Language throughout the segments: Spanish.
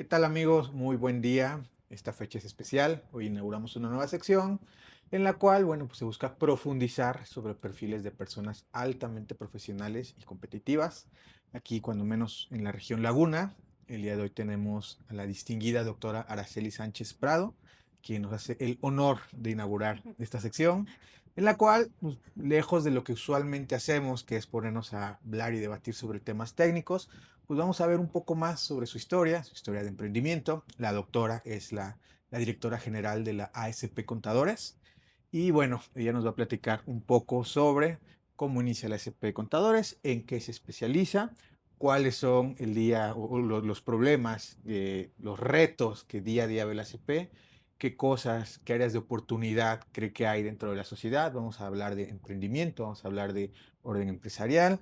¿Qué tal amigos? Muy buen día. Esta fecha es especial. Hoy inauguramos una nueva sección en la cual, bueno, pues se busca profundizar sobre perfiles de personas altamente profesionales y competitivas. Aquí, cuando menos en la región Laguna, el día de hoy tenemos a la distinguida doctora Araceli Sánchez Prado, quien nos hace el honor de inaugurar esta sección, en la cual, pues, lejos de lo que usualmente hacemos, que es ponernos a hablar y debatir sobre temas técnicos, pues vamos a ver un poco más sobre su historia de emprendimiento. La doctora es la directora general de la ASP Contadores. Y bueno, ella nos va a platicar un poco sobre cómo inicia la ASP Contadores, en qué se especializa, cuáles son el día o los problemas, los retos que día a día ve la ASP, qué cosas, qué áreas de oportunidad cree que hay dentro de la sociedad. Vamos a hablar de emprendimiento, vamos a hablar de orden empresarial.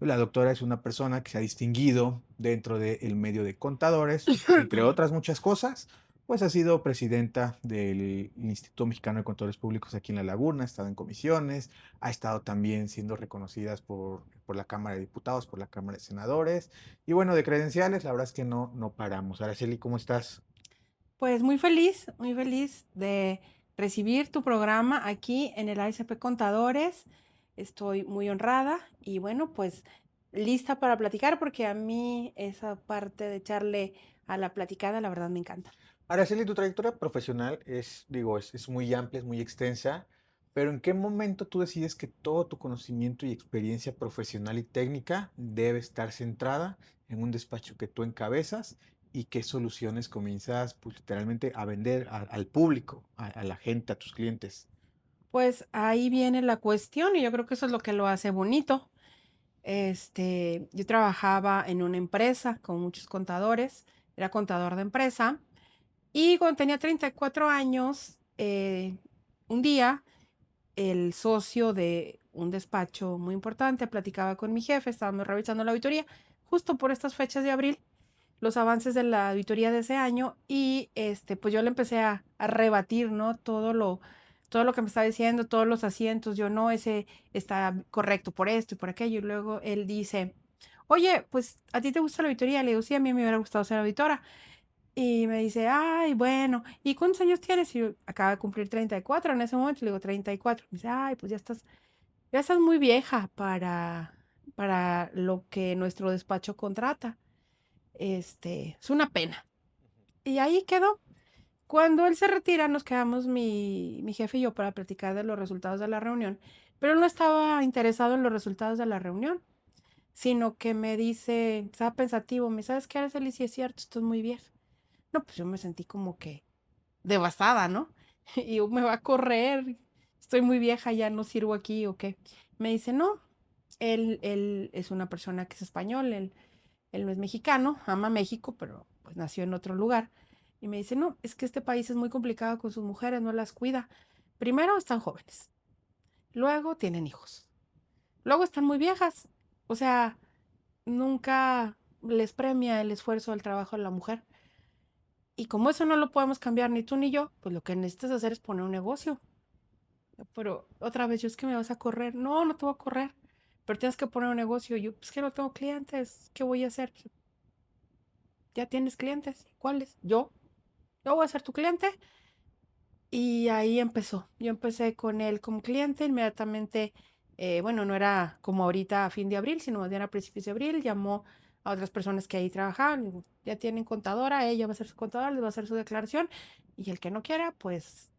La doctora es una persona que se ha distinguido dentro del medio de contadores, entre otras muchas cosas, pues ha sido presidenta del Instituto Mexicano de Contadores Públicos aquí en La Laguna, ha estado en comisiones, ha estado también siendo reconocidas por la Cámara de Diputados, por la Cámara de Senadores, y bueno, de credenciales, la verdad es que no paramos. Araceli, ¿cómo estás? Pues muy feliz de recibir tu programa aquí en el ASP Contadores. Estoy muy honrada y bueno, pues lista para platicar porque a mí esa parte de echarle a la platicada, la verdad me encanta. Araceli, tu trayectoria profesional es muy amplia, es muy extensa, pero ¿en qué momento tú decides que todo tu conocimiento y experiencia profesional y técnica debe estar centrada en un despacho que tú encabezas y qué soluciones comienzas, pues, literalmente a vender al público, a la gente, a tus clientes? Pues ahí viene la cuestión y yo creo que eso es lo que lo hace bonito. Yo trabajaba en una empresa con muchos contadores, era contador de empresa. Y cuando tenía 34 años, un día el socio de un despacho muy importante platicaba con mi jefe, estábamos revisando la auditoría, justo por estas fechas de abril, los avances de la auditoría de ese año, y pues yo le empecé a rebatir, ¿no? Todo lo que me estaba diciendo, todos los asientos, yo no, ese está correcto por esto y por aquello. Y luego él dice, oye, pues a ti te gusta la auditoría. Le digo, sí, a mí me hubiera gustado ser auditora. Y me dice: "Ay, bueno, ¿y cuántos años tienes?". Y yo acaba de cumplir 34 en ese momento, le digo: 34. Me dice: "Ay, pues ya estás muy vieja para lo que nuestro despacho contrata. Es una pena". Y ahí quedó. Cuando él se retira, nos quedamos mi jefe y yo para platicar de los resultados de la reunión, pero él no estaba interesado en los resultados de la reunión, sino que me dice, estaba pensativo, me dice: "¿Sabes qué, Araceli? Sí es cierto, estás muy vieja". No, pues yo me sentí como que devastada, ¿no? Y me va a correr, estoy muy vieja, ya no sirvo aquí o qué. Me dice, no, él es una persona que es español, él no es mexicano, ama México, pero pues nació en otro lugar. Y me dice, no, es que este país es muy complicado con sus mujeres, no las cuida. Primero están jóvenes, luego tienen hijos, luego están muy viejas. O sea, nunca les premia el esfuerzo, el trabajo de la mujer. Y como eso no lo podemos cambiar ni tú ni yo, pues lo que necesitas hacer es poner un negocio. Pero otra vez, yo es que me vas a correr. No, no te voy a correr. Pero tienes que poner un negocio. Yo, pues que no tengo clientes. ¿Qué voy a hacer? Ya tienes clientes. ¿Cuáles? Yo voy a ser tu cliente. Y ahí empezó. Yo empecé con él como cliente. Inmediatamente, bueno, no era como ahorita a fin de abril, sino más bien a principios de abril. Llamó a otras personas que ahí trabajaban. Digo, ya tienen contadora, ella va a ser su contadora, les va a hacer su declaración. Y el que no quiera, pues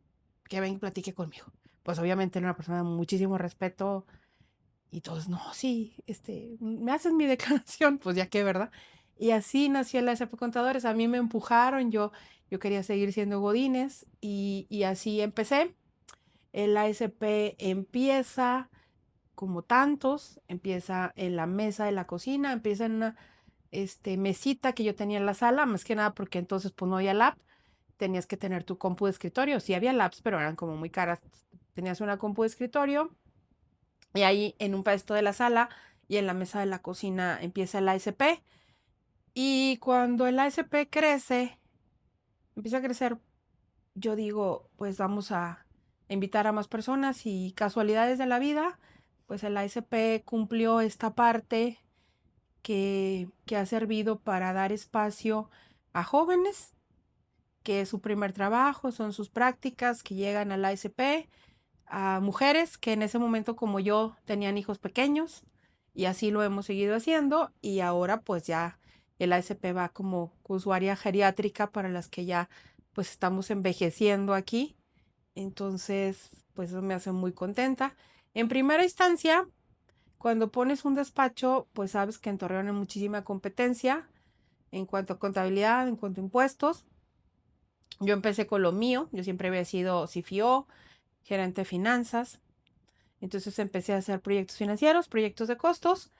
que venga y platique conmigo. Pues obviamente era una persona de muchísimo respeto y todos, no, sí, me haces mi declaración, pues ya que, ¿verdad? Y así nació el ASP Contadores. A mí me empujaron, yo quería seguir siendo Godínez y así empecé. El ASP empieza como tantos, empieza en la mesa de la cocina, empieza en una mesita que yo tenía en la sala, más que nada porque entonces pues no había lap, tenías que tener tu compu de escritorio, sí había labs, pero eran como muy caras. Tenías una compu de escritorio y ahí en un pedestal de la sala y en la mesa de la cocina empieza el ASP. Y cuando el ASP crece, empieza a crecer, yo digo, pues vamos a invitar a más personas y casualidades de la vida, pues el ASP cumplió esta parte que ha servido para dar espacio a jóvenes, que es su primer trabajo, son sus prácticas, que llegan a la ASP, a mujeres que en ese momento como yo tenían hijos pequeños y así lo hemos seguido haciendo y ahora pues ya el ASP va como usuaria geriátrica para las que ya pues estamos envejeciendo aquí. Entonces pues eso me hace muy contenta. En primera instancia, cuando pones un despacho, pues sabes que en Torreón hay muchísima competencia en cuanto a contabilidad, en cuanto a impuestos. Yo empecé con lo mío, yo siempre había sido CFO, gerente de finanzas. Entonces empecé a hacer proyectos financieros, proyectos de costos,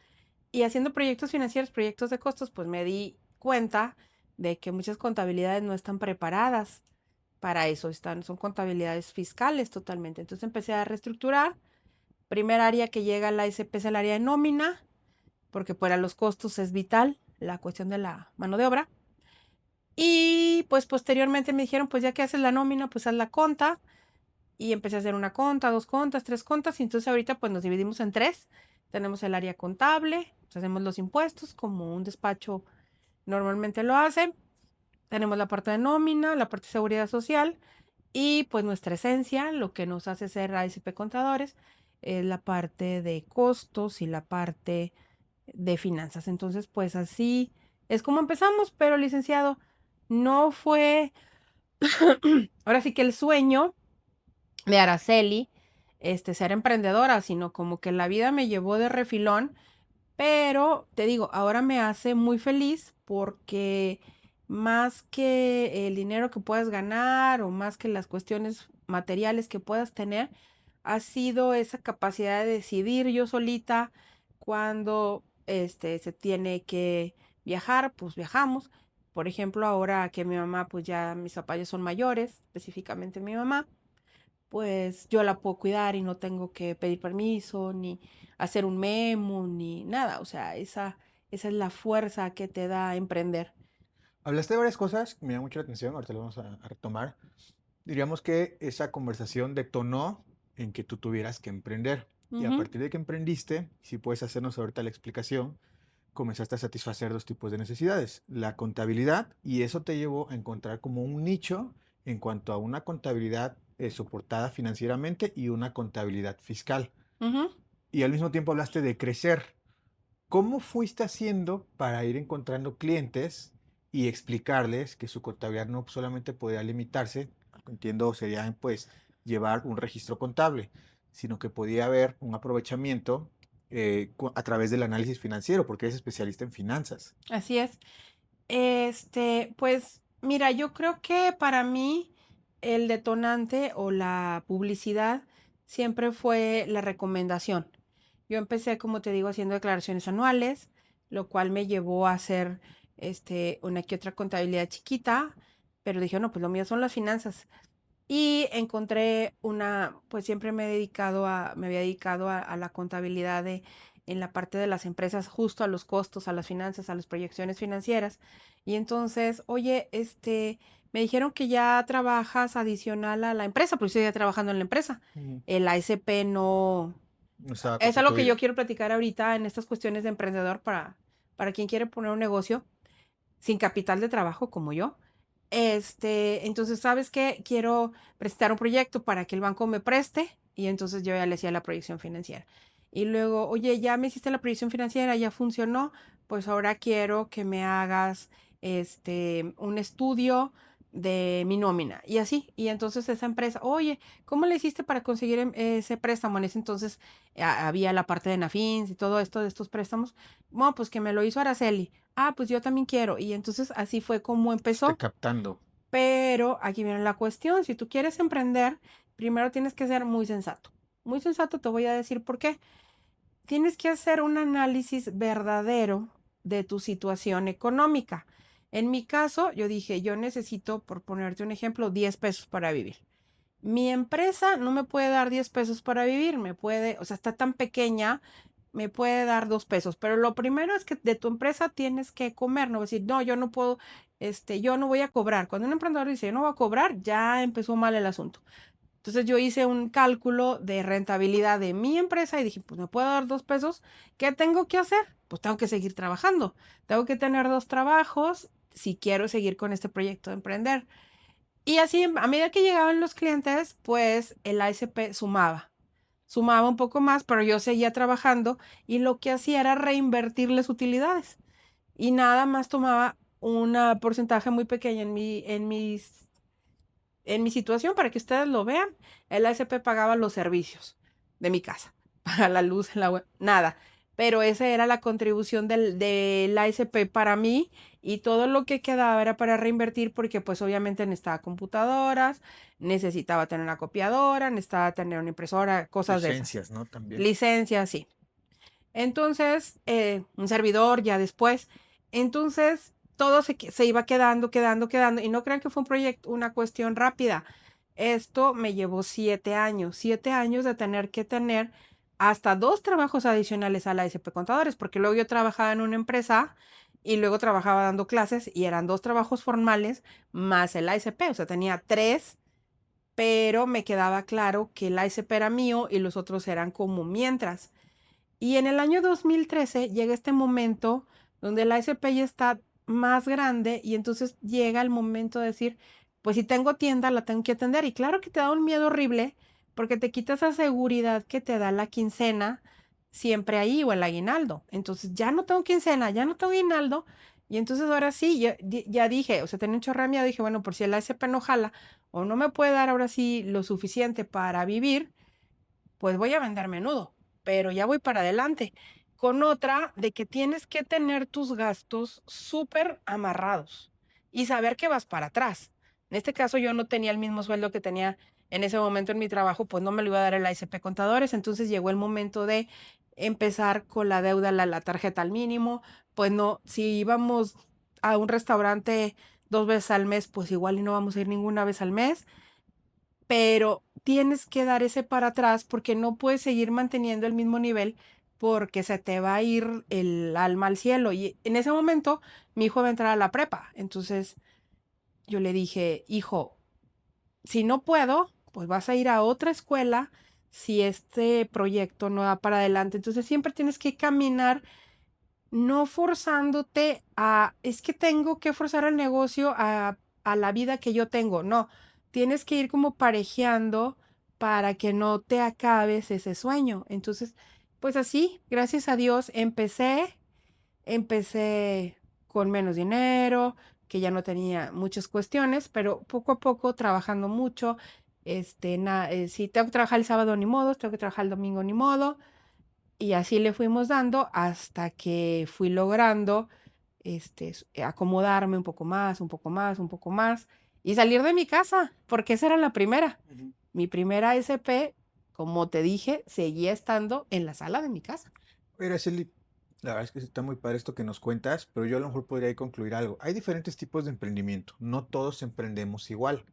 y haciendo proyectos financieros, proyectos de costos, pues me di cuenta de que muchas contabilidades no están preparadas para eso, son contabilidades fiscales totalmente. Entonces empecé a reestructurar. Primer área que llega a la SP es el área de nómina, porque para los costos es vital la cuestión de la mano de obra. Y pues posteriormente me dijeron, pues ya que haces la nómina, pues haz la conta. Y empecé a hacer una conta, dos contas, tres contas. Y entonces ahorita pues nos dividimos en tres. Tenemos el área contable, pues hacemos los impuestos como un despacho normalmente lo hace. Tenemos la parte de nómina, la parte de seguridad social y pues nuestra esencia, lo que nos hace ser ASP Contadores, es la parte de costos y la parte de finanzas. Entonces pues así es como empezamos, pero licenciado, no fue ahora sí que el sueño de Araceli, ser emprendedora, sino como que la vida me llevó de refilón, pero te digo, ahora me hace muy feliz porque más que el dinero que puedas ganar o más que las cuestiones materiales que puedas tener, ha sido esa capacidad de decidir yo solita cuando se tiene que viajar, pues viajamos. Por ejemplo, ahora que mi mamá, pues ya mis papás ya son mayores, específicamente mi mamá, pues yo la puedo cuidar y no tengo que pedir permiso, ni hacer un memo, ni nada. O sea, esa es la fuerza que te da emprender. Hablaste de varias cosas que me llaman mucho la atención, ahorita lo vamos a retomar. Diríamos que esa conversación detonó en que tú tuvieras que emprender. Y a Ujú, partir de que emprendiste, si puedes hacernos ahorita la explicación, comenzaste a satisfacer dos tipos de necesidades, la contabilidad, y eso te llevó a encontrar como un nicho en cuanto a una contabilidad soportada financieramente y una contabilidad fiscal. ujú. Y al mismo tiempo hablaste de crecer. ¿Cómo fuiste haciendo para ir encontrando clientes y explicarles que su contabilidad no solamente podía limitarse, entiendo, sería pues llevar un registro contable, sino que podía haber un aprovechamiento a través del análisis financiero, porque eres especialista en finanzas? Así es. Pues mira, yo creo que para mí el detonante o la publicidad siempre fue la recomendación. Yo empecé, como te digo, haciendo declaraciones anuales, lo cual me llevó a hacer una que otra contabilidad chiquita, pero dije, no, pues lo mío son las finanzas. Y encontré pues siempre me había dedicado a la contabilidad en la parte de las empresas, justo a los costos, a las finanzas, a las proyecciones financieras. Y entonces, oye, me dijeron que ya trabajas adicional a la empresa, pues estoy ya trabajando en la empresa. Mm. El ASP no, No estaba es algo que yo constituido. quiero platicar ahorita en estas cuestiones de emprendedor para quien quiere poner un negocio sin capital de trabajo como yo. Entonces, ¿sabes qué? Quiero prestar un proyecto para que el banco me preste y entonces yo ya le hacía la proyección financiera. Y luego, oye, ya me hiciste la proyección financiera, ya funcionó, pues ahora quiero que me hagas un estudio de mi nómina y así. Y entonces esa empresa, oye, ¿cómo le hiciste para conseguir ese préstamo? En ese entonces había la parte de Nafins y todo esto de estos préstamos. Bueno, pues que me lo hizo Araceli. Ah, pues yo también quiero. Y entonces así fue como Fuiste empezó. captando. Pero aquí viene la cuestión. Si tú quieres emprender, primero tienes que ser muy sensato. Muy sensato, te voy a decir por qué. Tienes que hacer un análisis verdadero de tu situación económica. En mi caso, yo dije, yo necesito, por ponerte un ejemplo, 10 pesos para vivir. Mi empresa no me puede dar 10 pesos para vivir, me puede, o sea, está tan pequeña, me puede dar 2 pesos, pero lo primero es que de tu empresa tienes que comer, no decir, no, yo no puedo, yo no voy a cobrar. Cuando un emprendedor dice, yo no voy a cobrar, ya empezó mal el asunto. Entonces yo hice un cálculo de rentabilidad de mi empresa y dije, pues me puedo dar 2 pesos, ¿qué tengo que hacer? Pues tengo que seguir trabajando, tengo que tener dos trabajos, si quiero seguir con este proyecto de emprender. Y así, a medida que llegaban los clientes, pues el ASP sumaba un poco más, pero yo seguía trabajando y lo que hacía era reinvertirles utilidades y nada más tomaba un porcentaje muy pequeño en mi situación para que ustedes lo vean. El ASP pagaba los servicios de mi casa, para la luz, el agua, nada. Pero esa era la contribución del ASP para mí y todo lo que quedaba era para reinvertir porque pues obviamente necesitaba computadoras, necesitaba tener una copiadora, necesitaba tener una impresora, cosas de esas. Licencias, ¿no? También. Licencias, sí. Entonces, un servidor ya después. Entonces, todo se iba quedando, y no crean que fue un proyecto, una cuestión rápida. Esto me llevó 7 años de tener que tener hasta 2 trabajos adicionales a la SP Contadores, porque luego yo trabajaba en una empresa y luego trabajaba dando clases y eran 2 trabajos formales más el ASP, o sea, tenía 3, pero me quedaba claro que el ASP era mío y los otros eran como mientras. Y en el año 2013 llega este momento donde la SP ya está más grande y entonces llega el momento de decir, pues si tengo tienda, la tengo que atender. Y claro que te da un miedo horrible porque te quita esa seguridad que te da la quincena siempre ahí o el aguinaldo. Entonces ya no tengo quincena, ya no tengo aguinaldo. Y entonces ahora sí, ya dije, o sea, tenía un chorro de miedo. Dije, bueno, por si el ASP no jala o no me puede dar ahora sí lo suficiente para vivir, pues voy a vender menudo, pero ya voy para adelante. Con otra de que tienes que tener tus gastos súper amarrados y saber que vas para atrás. En este caso yo no tenía el mismo sueldo que tenía en ese momento en mi trabajo, pues no me lo iba a dar el ASP Contadores, entonces llegó el momento de empezar con la deuda, la tarjeta al mínimo, pues no, si íbamos a un restaurante 2 veces al mes, pues igual y no vamos a ir ninguna vez al mes, pero tienes que dar ese para atrás porque no puedes seguir manteniendo el mismo nivel porque se te va a ir el alma al cielo. Y en ese momento mi hijo va a entrar a la prepa. Entonces yo le dije, hijo, si no puedo, pues vas a ir a otra escuela si este proyecto no va para adelante. Entonces siempre tienes que caminar no forzándote a, es que tengo que forzar el negocio a la vida que yo tengo. No, tienes que ir como parejeando para que no te acabes ese sueño. Entonces, pues así, gracias a Dios, empecé con menos dinero, que ya no tenía muchas cuestiones, pero poco a poco trabajando mucho. Si tengo que trabajar el sábado ni modo, tengo que trabajar el domingo ni modo, y así le fuimos dando hasta que fui logrando, acomodarme un poco más, un poco más, un poco más y salir de mi casa, porque esa era la primera. Ujú. Mi primera SP, como te dije, seguía estando en la sala de mi casa. Oye, Araceli, la verdad es que sí está muy padre esto que nos cuentas, pero yo a lo mejor podría ahí concluir algo. Hay diferentes tipos de emprendimiento, no todos emprendemos igual.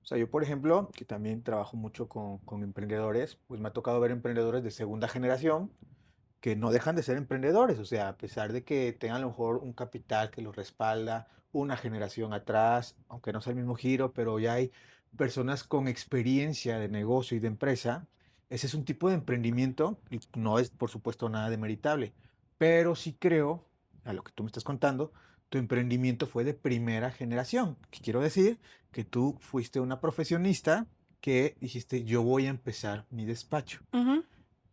O sea, yo, por ejemplo, que también trabajo mucho con emprendedores, pues me ha tocado ver emprendedores de segunda generación que no dejan de ser emprendedores. O sea, a pesar de que tengan a lo mejor un capital que los respalda, una generación atrás, aunque no sea el mismo giro, pero ya hay personas con experiencia de negocio y de empresa. Ese es un tipo de emprendimiento y no es, por supuesto, nada demeritable. Pero sí creo, a lo que tú me estás contando, tu emprendimiento fue de primera generación. ¿Qué quiero decir? Que tú fuiste una profesionista que dijiste, yo voy a empezar mi despacho. Ujú,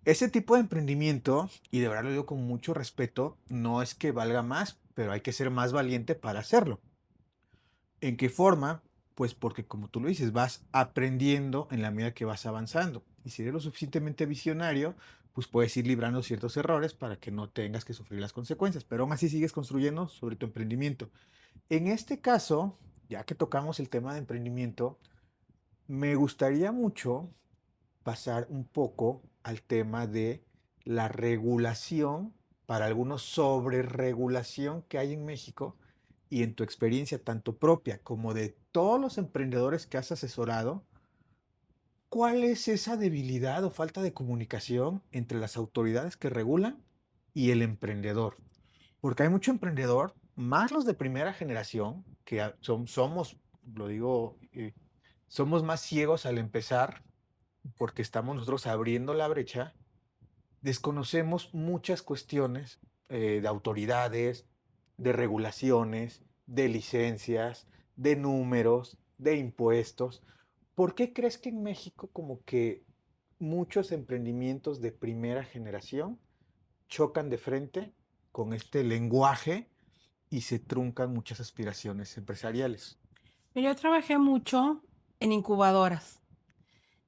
Ese tipo de emprendimiento, y de verdad lo digo con mucho respeto, no es que valga más, pero hay que ser más valiente para hacerlo. ¿En qué forma? Pues porque como tú lo dices, vas aprendiendo en la medida que vas avanzando. Y si eres lo suficientemente visionario, pues puedes ir librando ciertos errores para que no tengas que sufrir las consecuencias, pero aún así sigues construyendo sobre tu emprendimiento. En este caso, ya que tocamos el tema de emprendimiento, me gustaría mucho pasar un poco al tema de la regulación, para algunos sobre regulación que hay en México y en tu experiencia tanto propia como de todos los emprendedores que has asesorado, ¿cuál es esa debilidad o falta de comunicación entre las autoridades que regulan y el emprendedor? Porque hay mucho emprendedor, más los de primera generación, que somos, lo digo, somos más ciegos al empezar porque estamos nosotros abriendo la brecha, desconocemos muchas cuestiones de autoridades, de regulaciones. de licencias, de números, de impuestos. ¿Por qué crees que en México como que muchos emprendimientos de primera generación chocan de frente con este lenguaje y se truncan muchas aspiraciones empresariales? Mira, yo trabajé mucho en incubadoras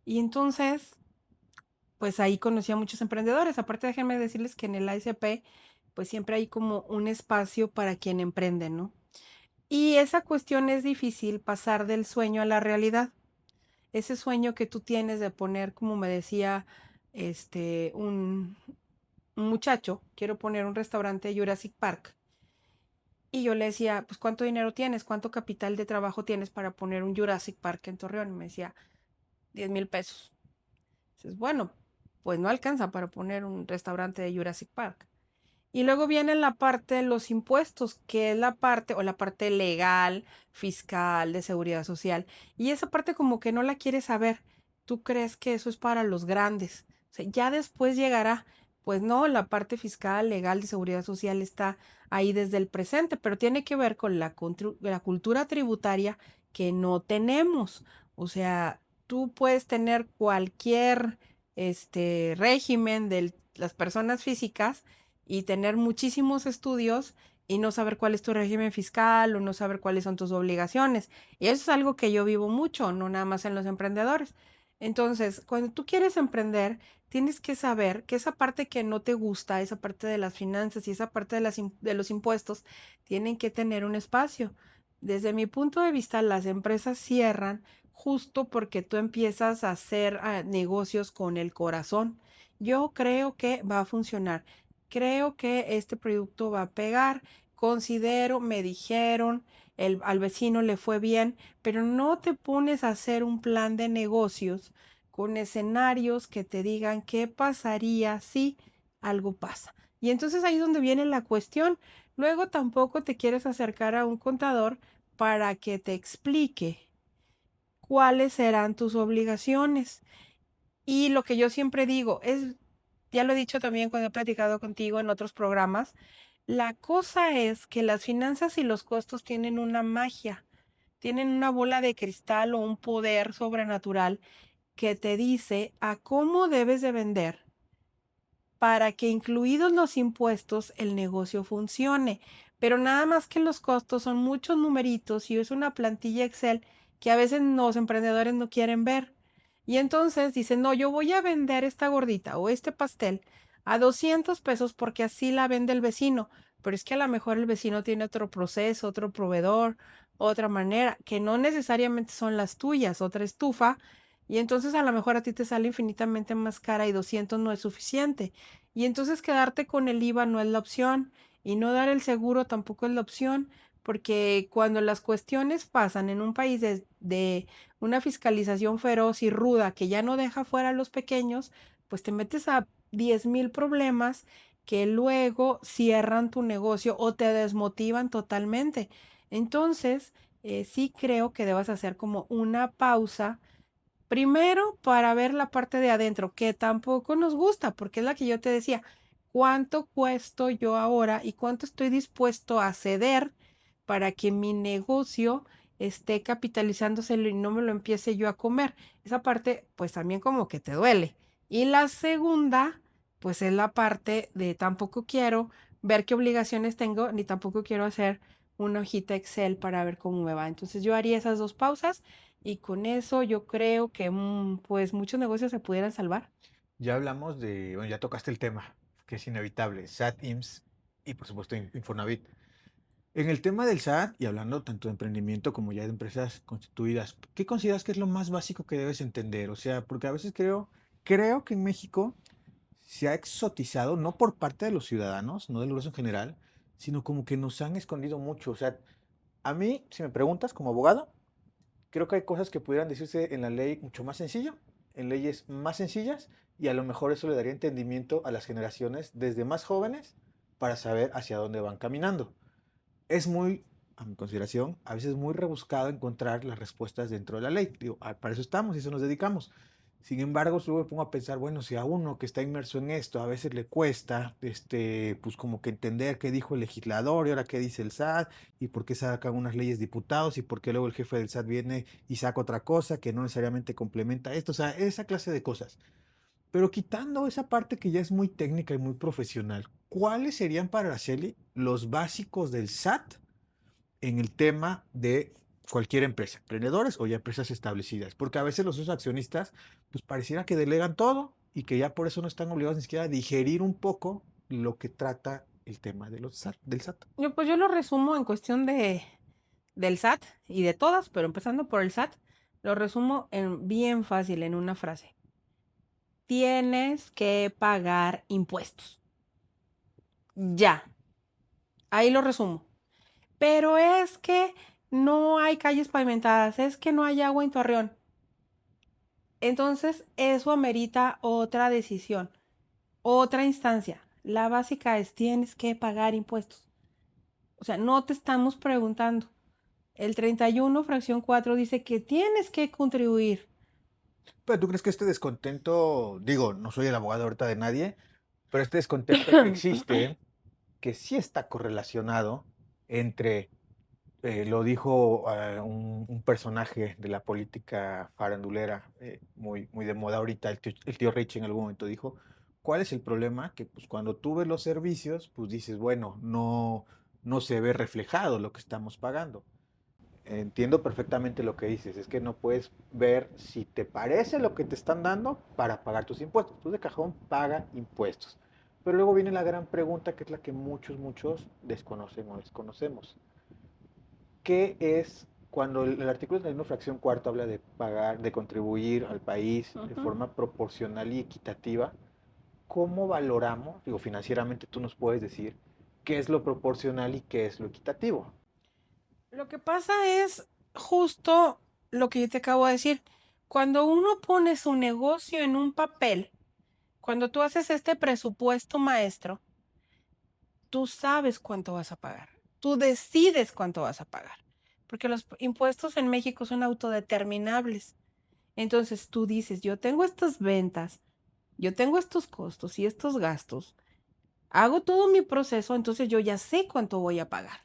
y entonces, pues ahí conocí a muchos emprendedores. Aparte, déjenme decirles que en el ASP, pues siempre hay como un espacio para quien emprende, ¿no? Y esa cuestión es difícil pasar del sueño a la realidad. Ese sueño que tú tienes de poner, como me decía un muchacho, quiero poner un restaurante de Jurassic Park. Y yo le decía, pues, ¿cuánto dinero tienes? ¿Cuánto capital de trabajo tienes para poner un Jurassic Park en Torreón? Y me decía, 10,000 pesos. Dices, bueno, pues no alcanza para poner un restaurante de Jurassic Park. Y luego viene la parte de los impuestos, que es la parte, o la parte legal, fiscal, de seguridad social. Y esa parte como que no la quieres saber. Tú crees que eso es para los grandes. O sea, ya después llegará. Pues no, la parte fiscal, legal, de seguridad social está ahí desde el presente, pero tiene que ver con la cultura tributaria que no tenemos. O sea, tú puedes tener cualquier régimen de las personas físicas y tener muchísimos estudios y no saber cuál es tu régimen fiscal o no saber cuáles son tus obligaciones. Y eso es algo que yo vivo mucho, no nada más en los emprendedores. Entonces, cuando tú quieres emprender, tienes que saber que esa parte que no te gusta, esa parte de las finanzas y esa parte de los impuestos, tienen que tener un espacio. Desde mi punto de vista, las empresas cierran justo porque tú empiezas a hacer negocios con el corazón. Yo creo que va a funcionar. Creo que este producto va a pegar. Considero, me dijeron, al vecino le fue bien, pero no te pones a hacer un plan de negocios con escenarios que te digan qué pasaría si algo pasa. Y entonces ahí es donde viene la cuestión. Luego tampoco te quieres acercar a un contador para que te explique cuáles serán tus obligaciones. Y lo que yo siempre digo es, ya lo he dicho también cuando he platicado contigo en otros programas, la cosa es que las finanzas y los costos tienen una magia, tienen una bola de cristal o un poder sobrenatural que te dice a cómo debes de vender para que incluidos los impuestos el negocio funcione. Pero nada más que los costos son muchos numeritos y es una plantilla Excel que a veces los emprendedores no quieren ver. Y entonces dicen, no, yo voy a vender esta gordita o este pastel a 200 pesos porque así la vende el vecino. Pero es que a lo mejor el vecino tiene otro proceso, otro proveedor, otra manera, que no necesariamente son las tuyas, otra estufa. Y entonces a lo mejor a ti te sale infinitamente más cara y 200 no es suficiente. Y entonces quedarte con el IVA no es la opción y no dar el seguro tampoco es la opción, porque cuando las cuestiones pasan en un país de una fiscalización feroz y ruda que ya no deja fuera a los pequeños, pues te metes a 10,000 problemas que luego cierran tu negocio o te desmotivan totalmente. Entonces, sí creo que debas hacer como una pausa. Primero, para ver la parte de adentro, que tampoco nos gusta, porque es la que yo te decía, ¿cuánto cuesto yo ahora y cuánto estoy dispuesto a ceder para que mi negocio esté capitalizándose y no me lo empiece yo a comer? Esa parte, pues también como que te duele. Y la segunda, pues es la parte de tampoco quiero ver qué obligaciones tengo, ni tampoco quiero hacer una hojita Excel para ver cómo me va. Entonces yo haría esas dos pausas y con eso yo creo que, pues, muchos negocios se pudieran salvar. Ya hablamos de, bueno, ya tocaste el tema, que es inevitable, SAT, IMSS y por supuesto Infonavit. En el tema del SAT, y hablando tanto de emprendimiento como ya de empresas constituidas, ¿qué consideras que es lo más básico que debes entender? O sea, porque a veces creo que en México se ha exotizado, no por parte de los ciudadanos, no del grueso en general, sino como que nos han escondido mucho. O sea, a mí, si me preguntas como abogado, creo que hay cosas que pudieran decirse en la ley mucho más sencillo, en leyes más sencillas, y a lo mejor eso le daría entendimiento a las generaciones desde más jóvenes para saber hacia dónde van caminando. Es muy, a mi consideración, a veces muy rebuscado encontrar las respuestas dentro de la ley. Digo, para eso estamos y eso nos dedicamos. Sin embargo, luego me pongo a pensar, bueno, si a uno que está inmerso en esto a veces le cuesta, pues como que entender qué dijo el legislador y ahora qué dice el SAT y por qué sacan unas leyes diputados y por qué luego el jefe del SAT viene y saca otra cosa que no necesariamente complementa esto, o sea, esa clase de cosas. Pero quitando esa parte que ya es muy técnica y muy profesional, ¿cuáles serían para Araceli los básicos del SAT en el tema de cualquier empresa, emprendedores o ya empresas establecidas? Porque a veces los accionistas, pues pareciera que delegan todo y que ya por eso no están obligados ni siquiera a digerir un poco lo que trata el tema de los SAT, del SAT. Pues yo lo resumo en cuestión del SAT y de todas, pero empezando por el SAT, lo resumo en bien fácil, en una frase. Tienes que pagar impuestos. Ya, ahí lo resumo. Pero es que no hay calles pavimentadas, es que no hay agua en Torreón. Entonces, eso amerita otra decisión, otra instancia. La básica es tienes que pagar impuestos. O sea, no te estamos preguntando. El 31, fracción 4 dice que tienes que contribuir. Pero ¿tú crees que este descontento, digo, no soy el abogado ahorita de nadie, pero este descontento que existe, que sí está correlacionado entre lo dijo un personaje de la política farandulera, muy, muy de moda ahorita, el tío Rich en algún momento dijo, ¿cuál es el problema? Que pues cuando tú ves los servicios, pues dices, bueno, no se ve reflejado lo que estamos pagando. Entiendo perfectamente lo que dices, es que no puedes ver si te parece lo que te están dando para pagar tus impuestos. Tú de cajón paga impuestos. Pero luego viene la gran pregunta que es la que muchos desconocen o desconocemos. ¿Qué es cuando el artículo 31, fracción cuarta, habla de pagar, de contribuir al país de forma proporcional y equitativa? ¿Cómo valoramos, digo, financieramente tú nos puedes decir qué es lo proporcional y qué es lo equitativo? Lo que pasa es justo lo que yo te acabo de decir. Cuando uno pone su negocio en un papel, cuando tú haces este presupuesto maestro, tú sabes cuánto vas a pagar. Tú decides cuánto vas a pagar. Porque los impuestos en México son autodeterminables. Entonces tú dices, yo tengo estas ventas, yo tengo estos costos y estos gastos, hago todo mi proceso, entonces yo ya sé cuánto voy a pagar.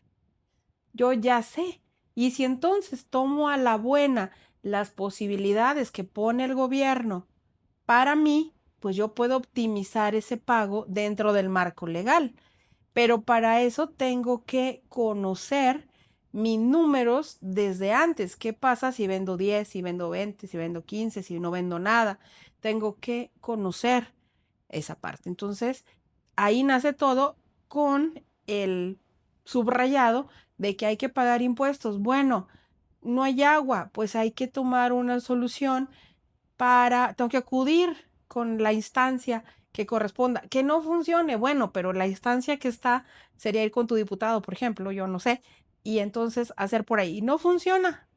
Yo ya sé. Y si entonces tomo a la buena las posibilidades que pone el gobierno para mí, pues yo puedo optimizar ese pago dentro del marco legal. Pero para eso tengo que conocer mis números desde antes. ¿Qué pasa si vendo 10, si vendo 20, si vendo 15, si no vendo nada? Tengo que conocer esa parte. Entonces, ahí nace todo con el subrayado de que hay que pagar impuestos. Bueno, no hay agua, pues hay que tomar una solución tengo que acudir con la instancia que corresponda. Que no funcione, bueno, pero la instancia que está sería ir con tu diputado, por ejemplo, yo no sé, y entonces hacer por ahí. No funciona.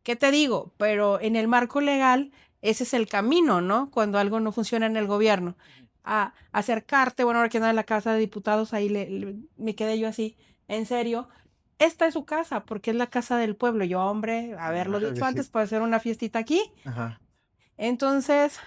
¿Qué te digo? Pero en el marco legal, ese es el camino, ¿no? Cuando algo no funciona en el gobierno. A acercarte, bueno, ahora que anda en la Casa de Diputados, ahí me quedé yo así, en serio. Esta es su casa, porque es la casa del pueblo. Yo, hombre, haberlo Claro que dicho sí. antes para hacer una fiestita aquí. Ajá. Entonces,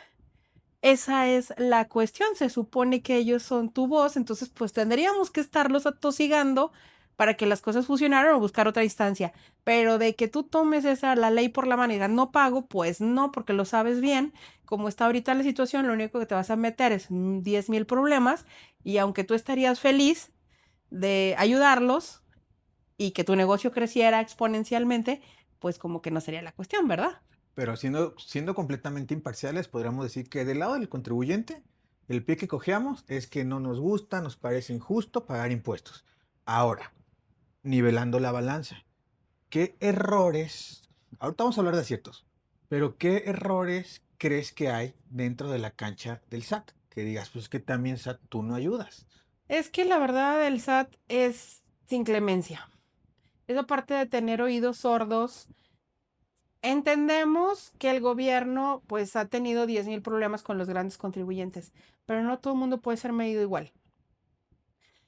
esa es la cuestión. Se supone que ellos son tu voz, entonces pues tendríamos que estarlos atosigando para que las cosas funcionaran o buscar otra instancia. Pero de que tú tomes la ley por la mano y digas no pago, pues no, porque lo sabes bien. Como está ahorita la situación, lo único que te vas a meter es 10,000 problemas y aunque tú estarías feliz de ayudarlos y que tu negocio creciera exponencialmente, pues como que no sería la cuestión, ¿verdad? Pero siendo completamente imparciales, podríamos decir que del lado del contribuyente, el pie que cojeamos es que no nos gusta, nos parece injusto pagar impuestos. Ahora, nivelando la balanza, ¿qué errores, ahorita vamos a hablar de aciertos, pero qué errores crees que hay dentro de la cancha del SAT? Que digas, pues que también SAT, tú no ayudas. Es que la verdad el SAT es sin clemencia. Esa parte de tener oídos sordos. Entendemos que el gobierno pues ha tenido 10,000 problemas con los grandes contribuyentes, pero no todo el mundo puede ser medido igual.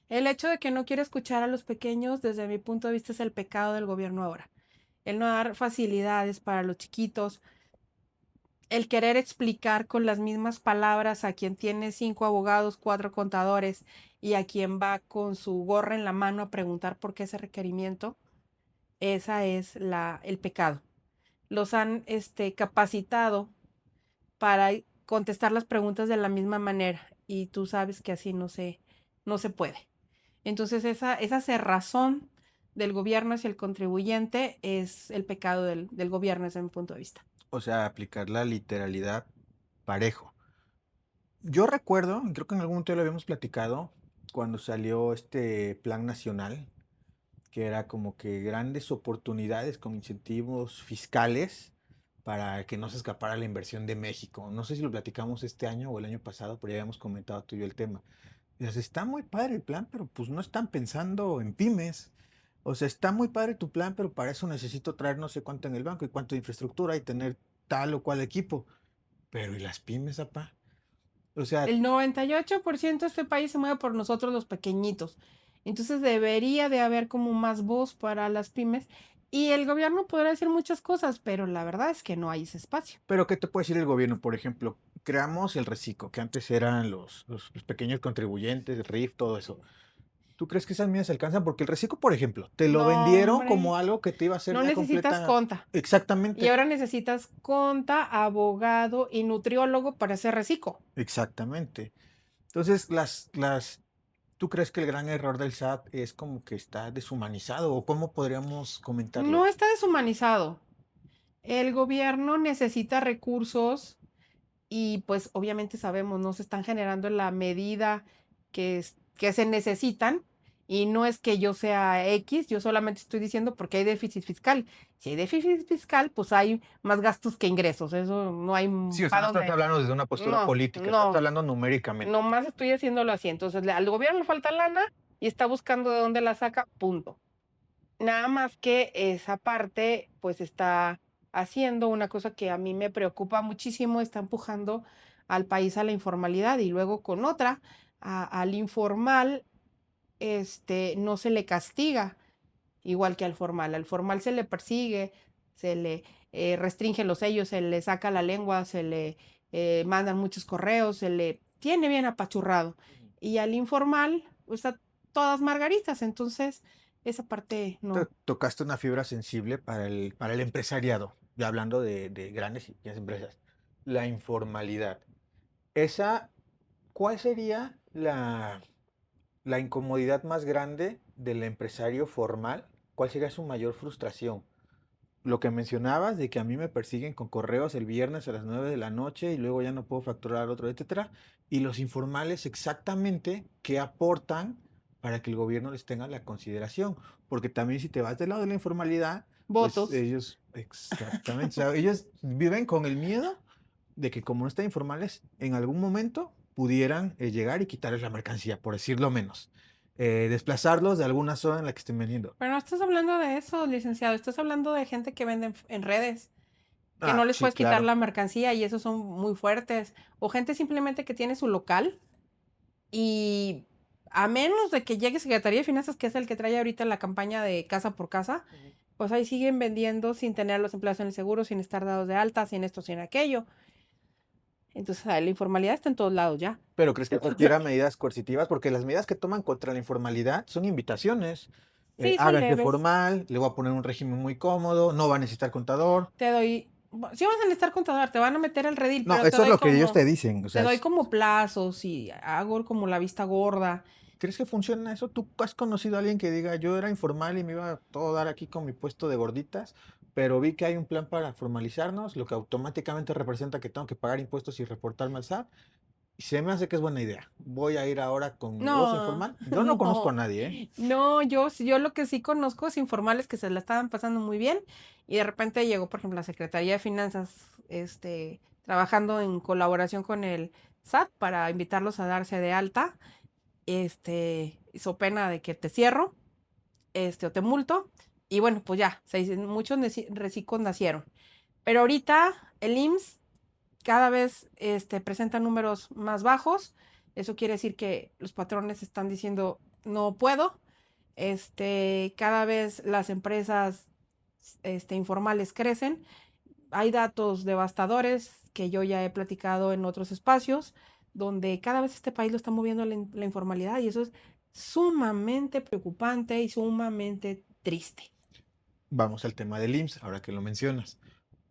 El hecho de que no quiere escuchar a los pequeños, desde mi punto de vista, es el pecado del gobierno ahora. El no dar facilidades para los chiquitos, el querer explicar con las mismas palabras a quien tiene 5 abogados, 4 contadores y a quien va con su gorra en la mano a preguntar por qué ese requerimiento, esa es el pecado. Los han capacitado para contestar las preguntas de la misma manera y tú sabes que así no se puede. Entonces esa cerrazón del gobierno hacia el contribuyente es el pecado del gobierno desde mi punto de vista. O sea, aplicar la literalidad parejo. Yo recuerdo, y creo que en algún momento ya lo habíamos platicado, cuando salió este plan nacional, que era como que grandes oportunidades con incentivos fiscales para que no se escapara la inversión de México. No sé si lo platicamos este año o el año pasado, pero ya habíamos comentado tú y yo el tema. Dices, está muy padre el plan, pero pues no están pensando en pymes. O sea, está muy padre tu plan, pero para eso necesito traer no sé cuánto en el banco y cuánto de infraestructura y tener tal o cual equipo. Pero ¿y las pymes, apá? O sea, El 98% de este país se mueve por nosotros los pequeñitos. Entonces debería de haber como más voz para las pymes y el gobierno podrá decir muchas cosas, pero la verdad es que no hay ese espacio. pero ¿qué te puede decir el gobierno? Por ejemplo, creamos el Recico, que antes eran los pequeños contribuyentes, el RIF, todo eso. ¿Tú crees que esas medidas alcanzan? Porque el Recico, por ejemplo, te lo No, vendieron como hombre, algo que te iba a hacer no la necesitas completa. conta. Y Exactamente, ahora necesitas conta, abogado y nutriólogo para hacer reciclo. exactamente. Entonces, ¿tú crees que el gran error del SAT es como que está deshumanizado? ¿O cómo podríamos No comentarlo? está deshumanizado. El gobierno necesita recursos y pues obviamente sabemos, no se están generando en la medida que se necesitan y no es que yo sea X, yo solamente estoy diciendo porque hay déficit fiscal. Si hay déficit fiscal, pues hay más gastos que ingresos, eso no hay Sí, o sea, no para estás dónde. hablando desde una postura No, política, estás no, hablando numéricamente. nomás estoy haciéndolo así. Entonces al gobierno le falta lana y está buscando de dónde la saca, punto. Nada más que esa parte, pues, está haciendo una cosa que a mí me preocupa muchísimo, está empujando al país a la informalidad y luego con otra, al informal, no se le castiga igual que al formal. Al formal se le persigue, se le restringe los sellos, se le saca la lengua, se le mandan muchos correos, se le tiene bien apachurrado. Y al informal, pues, está todas margaritas, entonces esa parte no. Tocaste una fibra sensible para el empresariado, ya hablando de grandes y pequeñas empresas. La informalidad. Esa, ¿cuál sería la incomodidad más grande del empresario formal? ¿Cuál sería su mayor frustración? Lo que mencionabas de que a mí me persiguen con correos el viernes a las 9 de la noche y luego ya no puedo facturar otro, etcétera. Y los informales exactamente qué aportan para que el gobierno les tenga la consideración. Porque también si te vas del lado de la informalidad, pues Votos. ellos, exactamente, o sea, ellos viven con el miedo de que como no están informales, en algún momento pudieran llegar y quitarles la mercancía, por decirlo menos. Desplazarlos de alguna zona en la que estén vendiendo. Pero no estás hablando de eso, licenciado, estás hablando de gente que vende en redes, que no Ah, les sí, puedes quitar claro. la mercancía y esos son muy fuertes. O gente simplemente que tiene su local y a menos de que llegue Secretaría de Finanzas, que es el que trae ahorita la campaña de casa por casa, pues ahí siguen vendiendo sin tener a los empleados en el seguro, sin estar dados de alta, sin esto, sin aquello. Entonces, la informalidad está en todos lados ya. Pero ¿crees que requiera medidas coercitivas? Porque las medidas que toman contra la informalidad son invitaciones. Sí, son Hágase leves. formal, le voy a poner un régimen muy cómodo, no va a necesitar contador. Te doy, sí vas a necesitar contador, te van a meter el redil, No, pero te eso es doy lo que ellos como, te dicen. O te sea, doy como plazos y hago como la vista gorda. ¿crees que funciona eso? ¿Tú has conocido a alguien que diga, yo era informal y me iba a todo dar aquí con mi puesto de gorditas, pero vi que hay un plan para formalizarnos, lo que automáticamente representa que tengo que pagar impuestos y reportarme al SAT? Y se me hace que es buena idea. Voy a ir ahora con mi negocio No, informal. Yo no conozco a no, nadie, ¿eh? no, yo lo que sí conozco es informales que se la estaban pasando muy bien y de repente llegó, por ejemplo, la Secretaría de Finanzas, trabajando en colaboración con el SAT para invitarlos a darse de alta, hizo pena de que te cierro, o te multo, y bueno, pues ya, muchos reciclos nacieron. Pero ahorita el IMSS cada vez presenta números más bajos. Eso quiere decir que los patrones están diciendo no puedo. Cada vez las empresas informales crecen. hay datos devastadores que yo ya he platicado en otros espacios, donde cada vez este país lo está moviendo la informalidad y eso es sumamente preocupante y sumamente triste. Vamos al tema del IMSS, ahora que lo mencionas.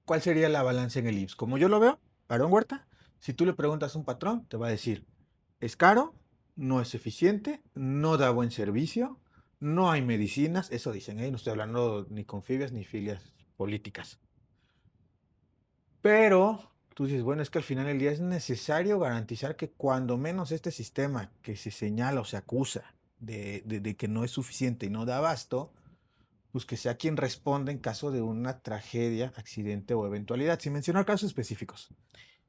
¿Cuál sería la balanza en el IMSS? Como yo lo veo, Aarón Huerta, si tú le preguntas a un patrón, te va a decir, es caro, no es eficiente, no da buen servicio, no hay medicinas, eso dicen, no estoy hablando ni con fibias ni filias políticas. Pero tú dices, bueno, es que al final del día es necesario garantizar que cuando menos este sistema que se señala o se acusa de que no es suficiente y no da abasto, pues que sea quien responda en caso de una tragedia, accidente o eventualidad, sin mencionar casos específicos.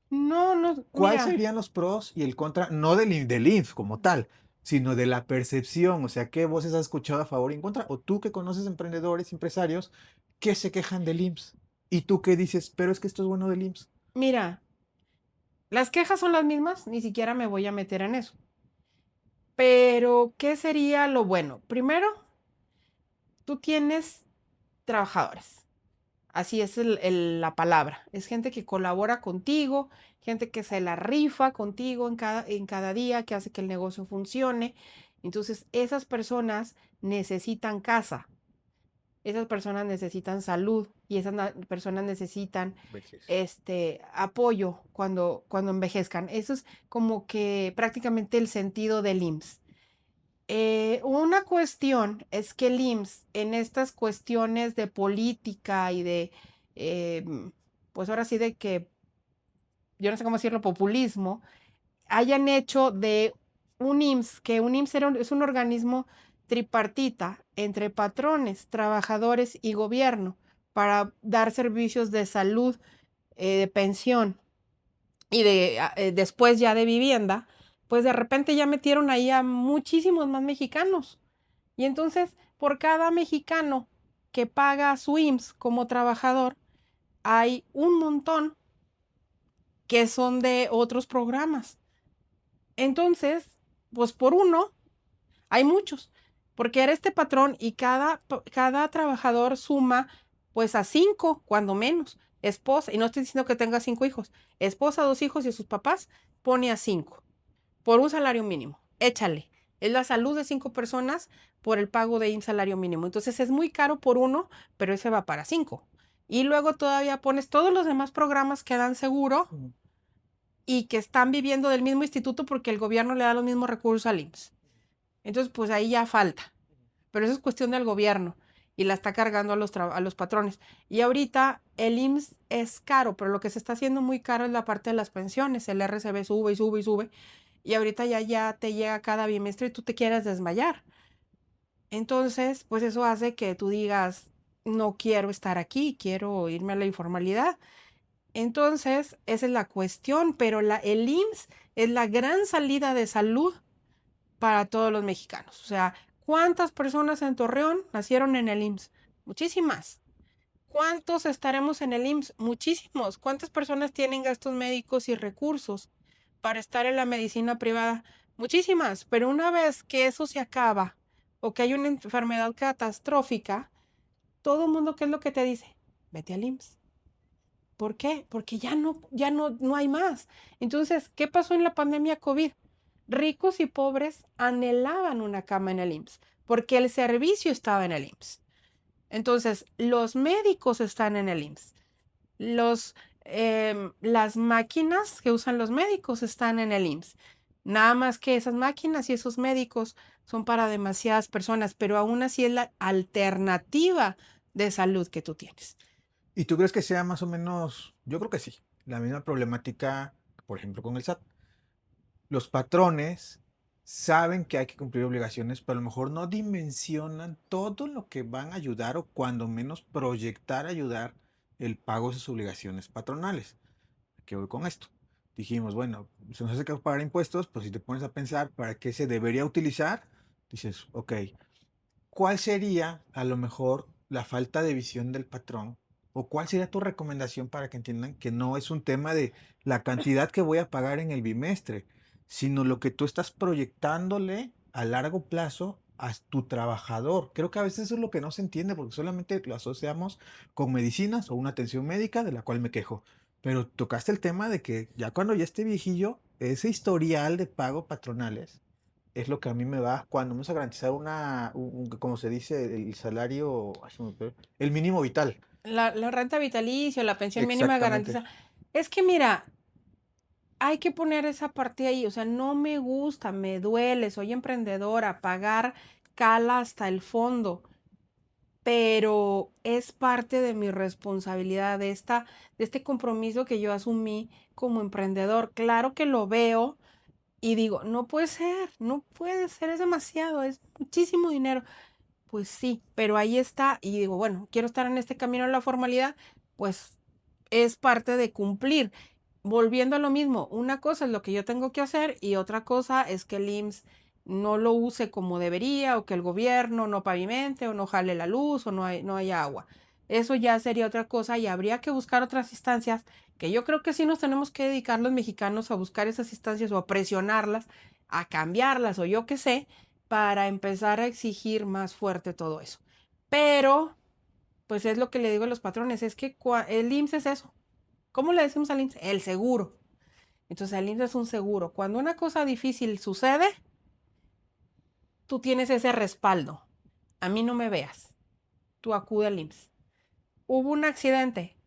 No, no, ¿Cuáles mira, serían los pros y el contra, no del IMSS como tal, sino de la percepción? O sea, ¿qué voces has escuchado a favor y en contra? O tú que conoces emprendedores, empresarios, que se quejan del IMSS. Y tú que dices, pero es que esto es bueno del IMSS. mira, las quejas son las mismas, ni siquiera me voy a meter en eso. Pero, ¿qué sería lo bueno? Primero, tú tienes trabajadores. Así es la palabra. Es gente que colabora contigo, gente que se la rifa contigo en cada día, que hace que el negocio funcione. Entonces, esas personas necesitan casa, esas personas necesitan salud y esas personas necesitan Vejez. apoyo cuando envejezcan. Eso es como que prácticamente el sentido del IMSS. Una cuestión es que el IMSS en estas cuestiones de política y de, pues ahora sí de que, yo no sé cómo decirlo, populismo, hayan hecho de un IMSS, que un IMSS es un organismo tripartita entre patrones, trabajadores y gobierno para dar servicios de salud, de pensión y después ya de vivienda, pues de repente ya metieron ahí a muchísimos más mexicanos. Y entonces, por cada mexicano que paga su IMSS como trabajador, hay un montón que son de otros programas. Entonces, pues por uno, hay muchos, porque era este patrón y cada trabajador suma pues a 5, cuando menos. Esposa, y no estoy diciendo que tenga 5 hijos, esposa, 2 hijos y sus papás, pone a 5 por un salario mínimo. Échale. Es la salud de 5 personas por el pago de un salario mínimo. Entonces es muy caro por uno, pero ese va para 5. Y luego todavía pones todos los demás programas que dan seguro y que están viviendo del mismo instituto porque el gobierno le da los mismos recursos al IMSS. Entonces, pues ahí ya falta. Pero eso es cuestión del gobierno y la está cargando a los patrones. Y ahorita el IMSS es caro, pero lo que se está haciendo muy caro es la parte de las pensiones. El RCB sube y sube y sube. Y ahorita ya te llega cada bimestre y tú te quieres desmayar. Entonces, pues eso hace que tú digas, no quiero estar aquí, quiero irme a la informalidad. Entonces, esa es la cuestión, pero el IMSS es la gran salida de salud para todos los mexicanos. O sea, ¿cuántas personas en Torreón nacieron en el IMSS? Muchísimas. ¿Cuántos estaremos en el IMSS? Muchísimos. ¿Cuántas personas tienen gastos médicos y recursos para estar en la medicina privada? Muchísimas. Pero una vez que eso se acaba o que hay una enfermedad catastrófica, todo el mundo, ¿qué es lo que te dice? Vete al IMSS. ¿Por qué? Porque ya no hay más. Entonces, ¿qué pasó en la pandemia COVID? Ricos y pobres anhelaban una cama en el IMSS porque el servicio estaba en el IMSS. Entonces, los médicos están en el IMSS. Las máquinas que usan los médicos están en el IMSS. Nada más que esas máquinas y esos médicos son para demasiadas personas, pero aún así es la alternativa de salud que tú tienes. ¿Y tú crees que sea más o menos, yo creo que sí, la misma problemática, por ejemplo, con el SAT? Los patrones saben que hay que cumplir obligaciones, pero a lo mejor no dimensionan todo lo que van a ayudar o cuando menos proyectar ayudar el pago de sus obligaciones patronales. ¿Qué voy con esto? Dijimos, bueno, se nos hace que pagar impuestos, pues si te pones a pensar para qué se debería utilizar, dices, ok, ¿cuál sería a lo mejor la falta de visión del patrón? ¿O cuál sería tu recomendación para que entiendan que no es un tema de la cantidad que voy a pagar en el bimestre, sino lo que tú estás proyectándole a largo plazo a tu trabajador. Creo que a veces eso es lo que no se entiende, porque solamente lo asociamos con medicinas o una atención médica de la cual me quejo. Pero tocaste el tema de que ya cuando ya esté viejillo, ese historial de pago patronales es lo que a mí me va cuando vamos a garantizar como se dice, el salario, ay, se me fue, el mínimo vital. La renta vitalicia, la pensión mínima Exactamente. garantizada. Es que mira, hay que poner esa parte ahí, o sea, no me gusta, me duele, soy emprendedora, pagar cala hasta el fondo, pero es parte de mi responsabilidad, de este compromiso que yo asumí como emprendedor. Claro que lo veo y digo, no puede ser, no puede ser, es demasiado, es muchísimo dinero. Pues sí, pero ahí está, y digo, bueno, quiero estar en este camino de la formalidad, pues es parte de cumplir. Volviendo a lo mismo, una cosa es lo que yo tengo que hacer y otra cosa es que el IMSS no lo use como debería o que el gobierno no pavimente o no jale la luz o no haya agua. Eso ya sería otra cosa y habría que buscar otras instancias que yo creo que sí nos tenemos que dedicar los mexicanos a buscar esas instancias o a presionarlas, a cambiarlas o yo qué sé, para empezar a exigir más fuerte todo eso. Pero, pues es lo que le digo a los patrones, es que el IMSS es eso. ¿Cómo le decimos al IMSS? El seguro. Entonces el IMSS es un seguro. Cuando una cosa difícil sucede, tú tienes ese respaldo. A mí no me veas. Tú acude al IMSS. Hubo un accidente,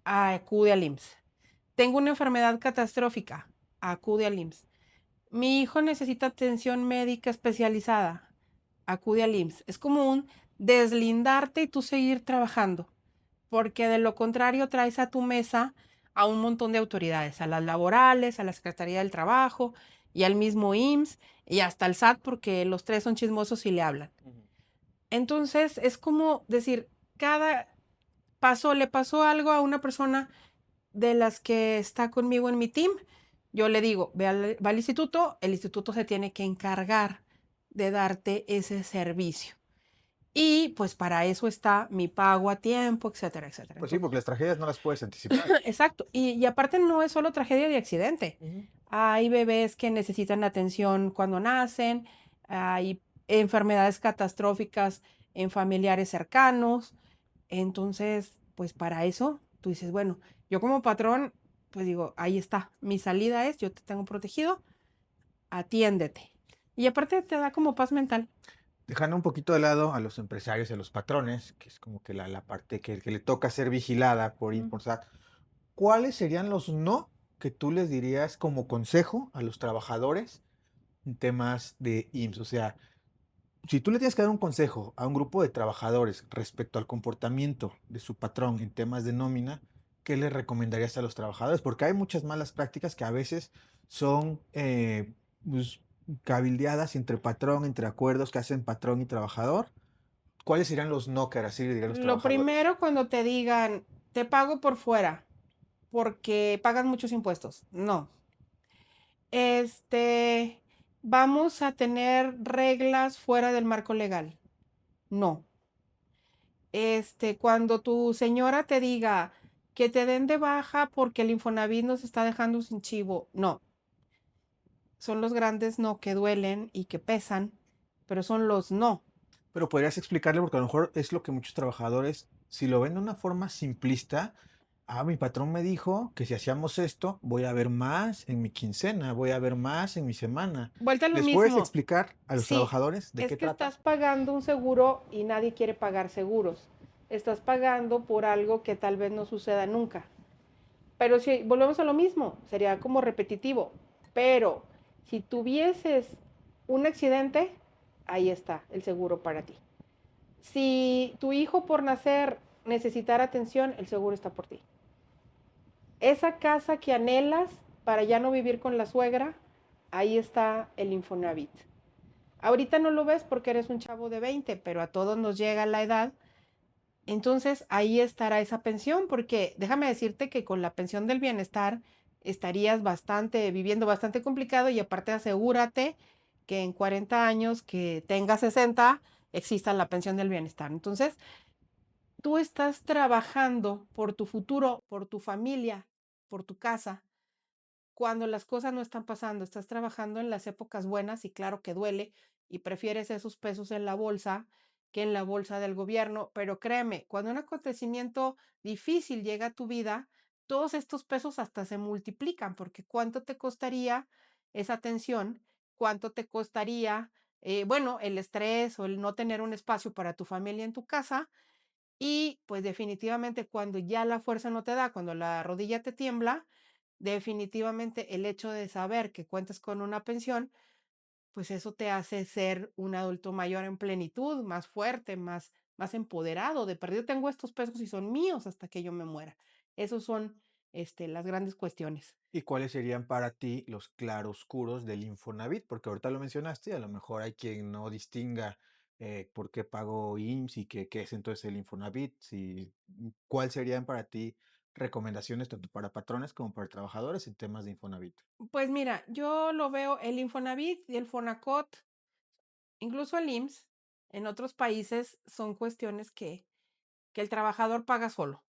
acude al IMSS. Tengo una enfermedad catastrófica, acude al IMSS. Mi hijo necesita atención médica especializada, acude al IMSS. Es como un deslindarte y tú seguir trabajando, porque de lo contrario traes a tu mesa a un montón de autoridades, a las laborales, a la Secretaría del Trabajo y al mismo IMSS y hasta el SAT, porque los tres son chismosos y le hablan. Ujú. Entonces es como decir, le pasó algo a una persona de las que está conmigo en mi team, yo le digo, va al instituto, el instituto se tiene que encargar de darte ese servicio. Y pues para eso está mi pago a tiempo, etcétera, etcétera. Pues sí, Entonces, porque las tragedias no las puedes anticipar. exacto. Y aparte no es solo tragedia de accidente. Ujú. Hay bebés que necesitan atención cuando nacen, hay enfermedades catastróficas en familiares cercanos. Entonces, pues para eso, tú dices, bueno, yo como patrón, pues digo, ahí está, mi salida es, yo te tengo protegido, atiéndete. Y aparte te da como paz mental. Dejando un poquito de lado a los empresarios y a los patrones, que es como que la parte que le toca ser vigilada Mm. por SAT, ¿cuáles serían los no que tú les dirías como consejo a los trabajadores en temas de IMSS? O sea, si tú le tienes que dar un consejo a un grupo de trabajadores respecto al comportamiento de su patrón en temas de nómina, ¿qué le recomendarías a los trabajadores? Porque hay muchas malas prácticas que a veces son pues, cabildeadas entre patrón, entre acuerdos que hacen patrón y trabajador. ¿Cuáles serían los no que así le dirían los Lo trabajadores? primero cuando te digan, te pago por fuera porque pagas muchos impuestos. No. Este, vamos a tener reglas fuera del marco legal. No. Cuando tu señora te diga que te den de baja porque el Infonavit nos está dejando sin chivo. No. Son los grandes no que duelen y que pesan, pero son los no. Pero podrías explicarle, porque a lo mejor es lo que muchos trabajadores, si lo ven de una forma simplista, mi patrón me dijo que si hacíamos esto, voy a ver más en mi quincena, voy a ver más en mi semana. Vuelta a lo ¿Les puedes mismo. explicar a los Sí, trabajadores de es qué que trata? estás pagando un seguro y nadie quiere pagar seguros. Estás pagando por algo que tal vez no suceda nunca. Pero si volvemos a lo mismo, sería como repetitivo. Pero si tuvieses un accidente, ahí está el seguro para ti. Si tu hijo por nacer necesitara atención, el seguro está por ti. Esa casa que anhelas para ya no vivir con la suegra, ahí está el Infonavit. Ahorita no lo ves porque eres un chavo de 20, pero a todos nos llega la edad. Entonces ahí estará esa pensión, porque déjame decirte que con la pensión del bienestar estarías viviendo bastante complicado y aparte asegúrate que en 40 años que tengas 60 exista la pensión del bienestar. Entonces, tú estás trabajando por tu futuro, por tu familia, por tu casa, cuando las cosas no están pasando, estás trabajando en las épocas buenas y claro que duele y prefieres esos pesos en la bolsa que en la bolsa del gobierno. Pero créeme, cuando un acontecimiento difícil llega a tu vida, todos estos pesos hasta se multiplican, porque ¿cuánto te costaría esa tensión? ¿Cuánto te costaría, bueno, el estrés o el no tener un espacio para tu familia en tu casa? Y pues definitivamente cuando ya la fuerza no te da, cuando la rodilla te tiembla, definitivamente el hecho de saber que cuentas con una pensión, pues eso te hace ser un adulto mayor en plenitud, más fuerte, más empoderado. De perdido tengo estos pesos y son míos hasta que yo me muera. Esos son, las grandes cuestiones. ¿Y cuáles serían para ti los claroscuros del Infonavit? Porque ahorita lo mencionaste y a lo mejor hay quien no distinga por qué pago IMSS y qué es entonces el Infonavit. Si, ¿cuál serían para ti recomendaciones tanto para patrones como para trabajadores en temas de Infonavit? Pues mira, yo lo veo el Infonavit y el Fonacot, incluso el IMSS, en otros países son cuestiones que el trabajador paga solo.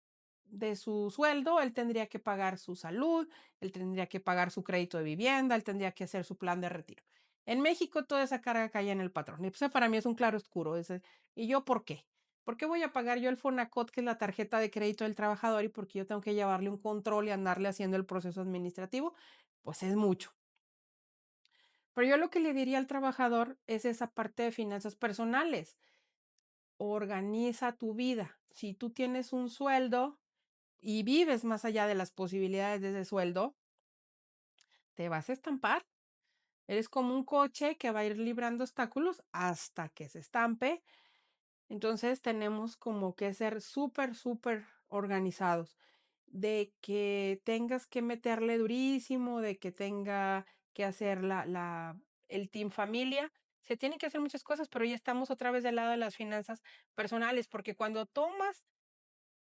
De su sueldo, él tendría que pagar su salud, él tendría que pagar su crédito de vivienda, él tendría que hacer su plan de retiro. En México toda esa carga cae en el patrón. Y pues para mí es un claro oscuro ese. ¿Y yo por qué? ¿Por qué voy a pagar yo el Fonacot, que es la tarjeta de crédito del trabajador, y porque yo tengo que llevarle un control y andarle haciendo el proceso administrativo? Pues es mucho. Pero yo lo que le diría al trabajador es esa parte de finanzas personales. Organiza tu vida. Si tú tienes un sueldo y vives más allá de las posibilidades de ese sueldo, te vas a estampar. Eres como un coche que va a ir librando obstáculos hasta que se estampe. Entonces tenemos como que ser súper, súper organizados, de que tengas que meterle durísimo, de que tenga que hacer el team familia. Se tienen que hacer muchas cosas, pero ya estamos otra vez del lado de las finanzas personales, porque cuando tomas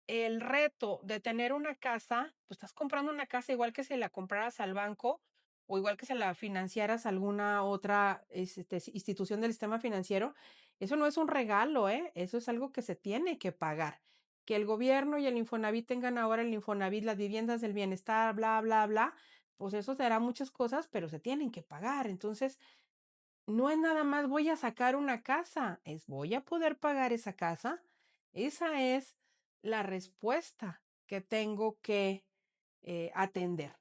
el reto de tener una casa, pues estás comprando una casa igual que si la compraras al banco o igual que se la financiaras a alguna otra, institución del sistema financiero. Eso no es un regalo, ¿eh? Eso es algo que se tiene que pagar. Que el gobierno y el Infonavit tengan ahora el Infonavit, las viviendas del bienestar, bla, bla, bla, pues eso será muchas cosas, pero se tienen que pagar. Entonces, no es nada más voy a sacar una casa, es voy a poder pagar esa casa. Esa es la respuesta que tengo que atender.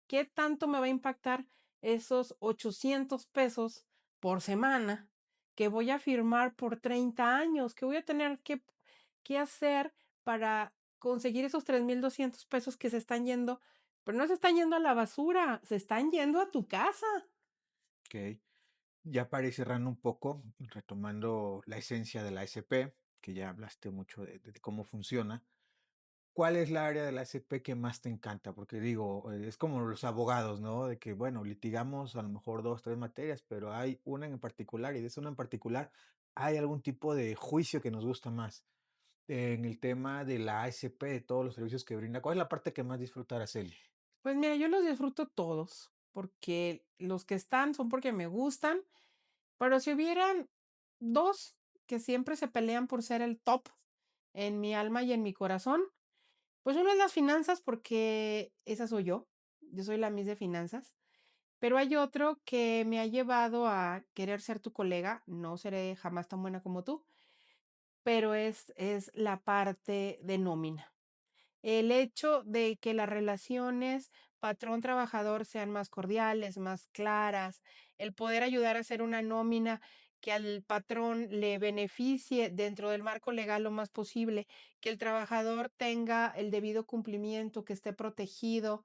¿Qué tanto me va a impactar esos 800 pesos por semana que voy a firmar por 30 años? ¿Qué voy a tener que hacer para conseguir esos 3,200 pesos que se están yendo? Pero no se están yendo a la basura, se están yendo a tu casa. Ok. Ya para ir cerrando un poco, retomando la esencia de la ASP, que ya hablaste mucho de cómo funciona. ¿Cuál es la área de la ASP que más te encanta? Porque digo, es como los abogados, ¿no? De que, bueno, litigamos a lo mejor 2 3 materias, pero hay una en particular, y de esa una en particular, hay algún tipo de juicio que nos gusta más. En el tema de la ASP, de todos los servicios que brinda, ¿cuál es la parte que más disfruta Araceli? Pues mira, yo los disfruto todos, porque los que están son porque me gustan, pero si hubieran 2 que siempre se pelean por ser el top en mi alma y en mi corazón, pues uno es las finanzas, porque esa soy yo soy la Miss de finanzas, pero hay otro que me ha llevado a querer ser tu colega, no seré jamás tan buena como tú, pero es la parte de nómina. El hecho de que las relaciones patrón-trabajador sean más cordiales, más claras, el poder ayudar a hacer una nómina que al patrón le beneficie dentro del marco legal lo más posible, que el trabajador tenga el debido cumplimiento, que esté protegido,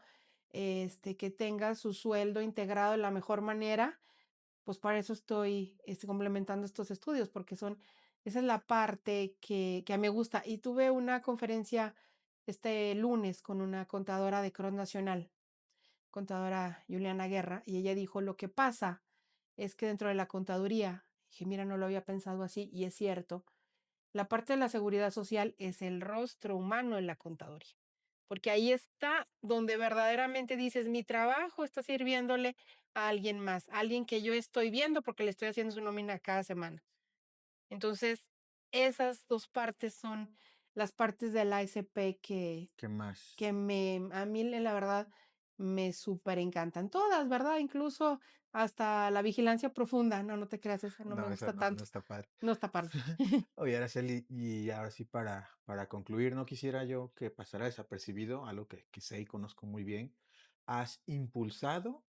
que tenga su sueldo integrado de la mejor manera, pues para eso estoy, complementando estos estudios, porque esa es la parte que a mí me gusta. Y tuve una conferencia este lunes con una contadora de Cross Nacional, contadora Juliana Guerra, y ella dijo, lo que pasa es que dentro de la contaduría, dije, mira, no lo había pensado así, y es cierto, la parte de la seguridad social es el rostro humano en la contaduría, porque ahí está donde verdaderamente dices, mi trabajo está sirviéndole a alguien más, a alguien que yo estoy viendo porque le estoy haciendo su nómina cada semana. Entonces, esas 2 partes son las partes de la ASP que ¿Qué más? que a mí la verdad me superencantan todas, ¿verdad? Incluso hasta la vigilancia profunda. No, no te creas, esa no me No, esa gusta no tanto. está padre. No está padre. Oye, Araceli, y ahora sí para concluir, no quisiera yo que pasara desapercibido algo que sé y conozco muy bien. ¿Has impulsado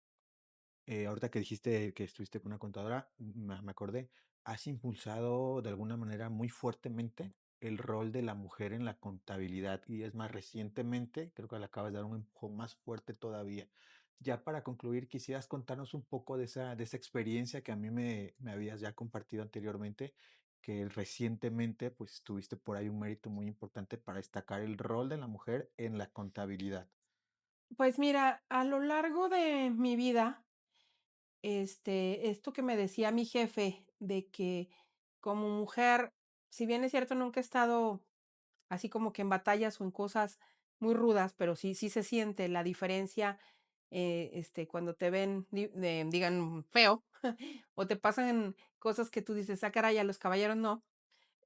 ahorita que dijiste que estuviste con una contadora, me acordé, has impulsado de alguna manera muy fuertemente el rol de la mujer en la contabilidad y es más recientemente, creo que le acabas de dar un empujón más fuerte todavía. Ya para concluir, quisieras contarnos un poco de esa experiencia que a mí me habías ya compartido anteriormente, que recientemente pues tuviste por ahí un mérito muy importante para destacar el rol de la mujer en la contabilidad. Pues mira, a lo largo de mi vida, esto que me decía mi jefe de que como mujer, si bien es cierto, nunca he estado así como que en batallas o en cosas muy rudas, pero sí se siente la diferencia, cuando te ven, digan feo, o te pasan cosas que tú dices: "Ah, caray, a los caballeros no".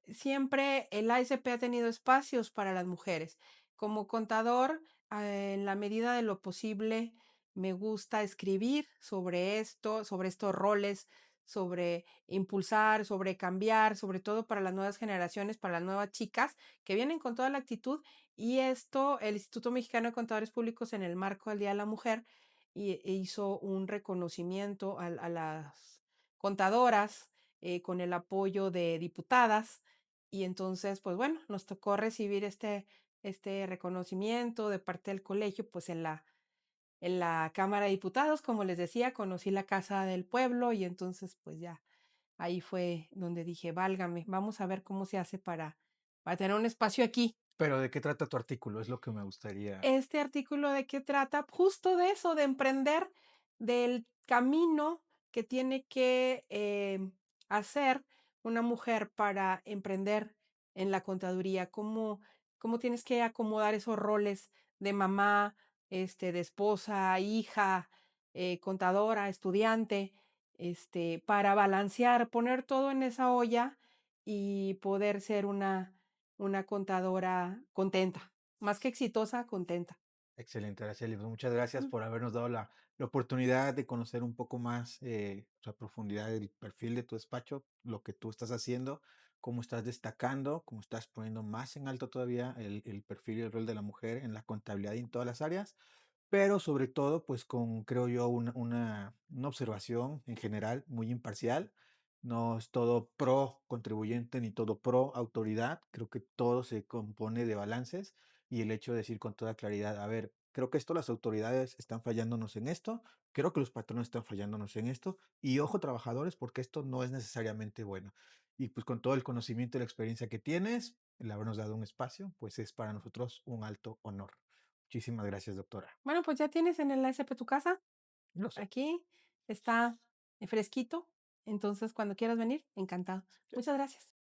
Siempre el ASP ha tenido espacios para las mujeres. Como contador, en la medida de lo posible, me gusta escribir sobre esto, sobre estos roles, sobre impulsar, sobre cambiar, sobre todo para las nuevas generaciones, para las nuevas chicas que vienen con toda la actitud. Y esto, el Instituto Mexicano de Contadores Públicos, en el marco del Día de la Mujer, hizo un reconocimiento a las contadoras con el apoyo de diputadas y entonces, pues bueno, nos tocó recibir este reconocimiento de parte del colegio, pues en la Cámara de Diputados, como les decía, conocí la Casa del Pueblo y entonces, pues ya ahí fue donde dije: "Válgame, vamos a ver cómo se hace para tener un espacio aquí". Pero ¿de qué trata tu artículo? Es lo que me gustaría. Este artículo, ¿de qué trata? Justo de eso, de emprender, del camino que tiene que, hacer una mujer para emprender en la contaduría, cómo tienes que acomodar esos roles de mamá, de esposa, hija, contadora, estudiante, para balancear, poner todo en esa olla y poder ser una contadora contenta. Más que exitosa, contenta. Excelente, Araceli. Pues muchas gracias Mm. por habernos dado la oportunidad de conocer un poco más a profundidad del perfil de tu despacho, lo que tú estás haciendo, cómo estás destacando, cómo estás poniendo más en alto todavía el perfil y el rol de la mujer en la contabilidad y en todas las áreas. Pero sobre todo, pues con, creo yo, una observación en general muy imparcial. No es todo pro contribuyente ni todo pro autoridad. Creo que todo se compone de balances y el hecho de decir con toda claridad, a ver, creo que esto las autoridades están fallándonos en esto, creo que los patrones están fallándonos en esto y ojo trabajadores porque esto no es necesariamente bueno. Y pues con todo el conocimiento y la experiencia que tienes, el habernos dado un espacio, pues es para nosotros un alto honor. Muchísimas gracias, doctora. Bueno, pues ya tienes en el ASP tu casa, Lo sé. aquí está fresquito, entonces cuando quieras venir, encantado. Sí. Muchas gracias.